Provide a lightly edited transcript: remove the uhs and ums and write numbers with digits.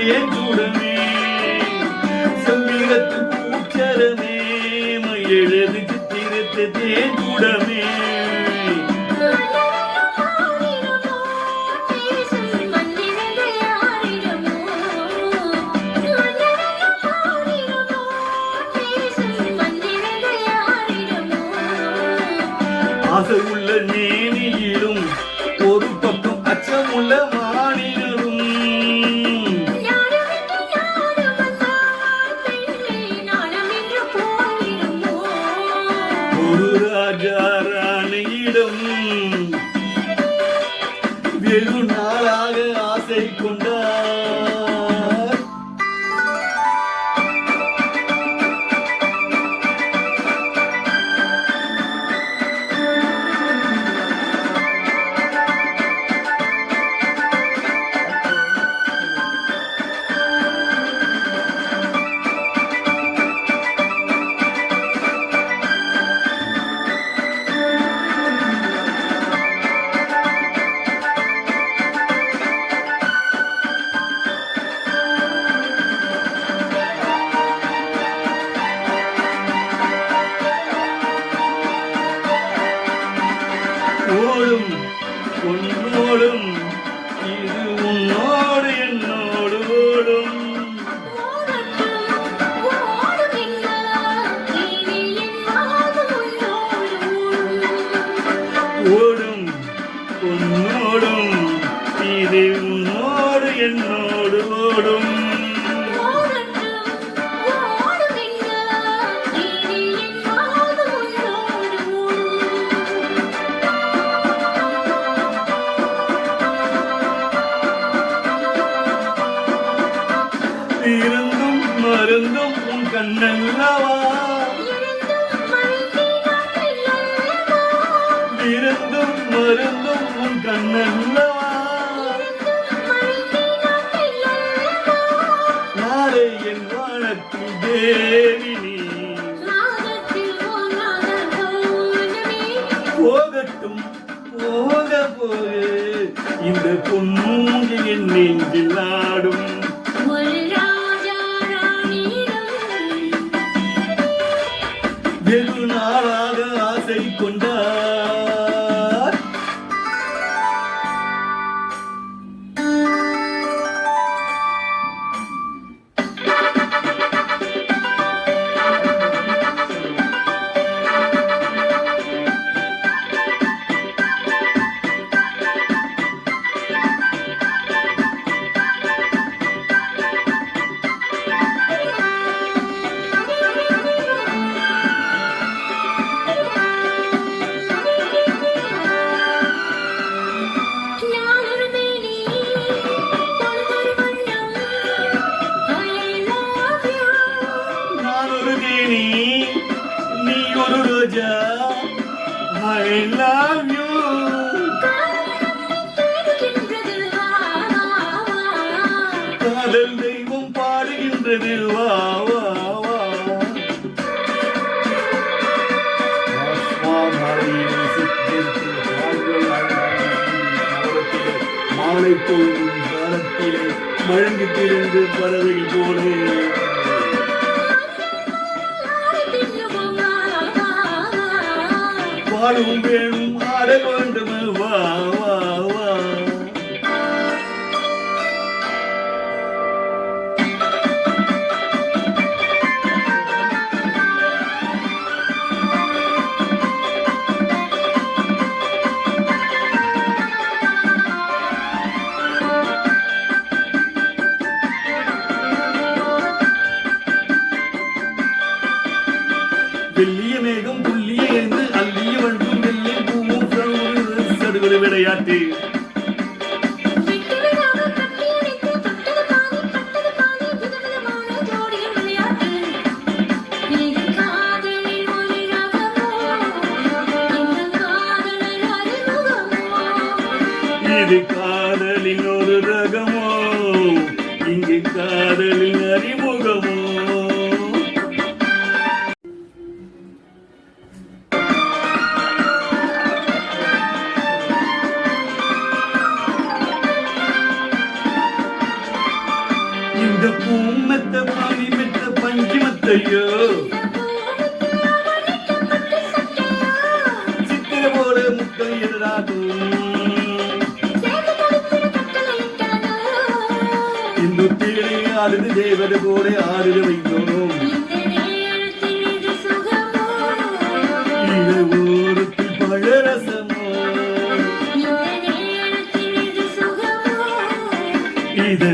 தேன்கூடமே செம்பிகத்து பூச்சரமே மயிலெழுது சித்திரத்து தேன்கூடமே ஆசை உள்ள நேனியிலும் ஒரு பக்கம் அச்சமுள்ள மானிலும் ஒரு ராஜா ராணியிடம் வெகு நாளாக ஆசை கொண்டார். ஓடும் உன்னோடும் இது உன்னோடு என்னோடு ஓடும் ஓடும் உன்னோடும் இது உன்னோடு என்னோடு ஓடும் இருந்தும் மருந்தும் உன் கண்ணல்லவா இருந்தும் மருந்தும் உன் கண்ணல்லவா நாளை என் வானத்தில் தேவினி போகட்டும் போக போக இந்த பொன்னூங்கி என் நெஞ்சில் ஆடும் வெகு நாளாக ஆசை கொண்டார். நீ ஒரு ரோஜா I love you காதல் தெய்வம் பாடுகின்றது வா வா வா மாலை போகும் காலத்திலே மழங்கி திரிந்து பறவை போலே பாடும் வேணும் ஆட வேண்டும் வா வா வா வெள்ளிய மேகம் புள்ளிய என்று அள்ளிய வண்டும் வெள்ளை பூவும் சடுகுடு விளையாட்டு இது காதலின் ஒரு ரகமோ இங்கு காதலின் அறிமுகமோ இந்த பூமெத்த பாவி மெத்த பஞ்சு மத்தையோ சித்திர போல முத்தம் எதிராகும் இந்த தேனை ஆடுது தேவதை போல ஆடுது வைத்தோம் இது ஊருக்கு பழரசமோ இது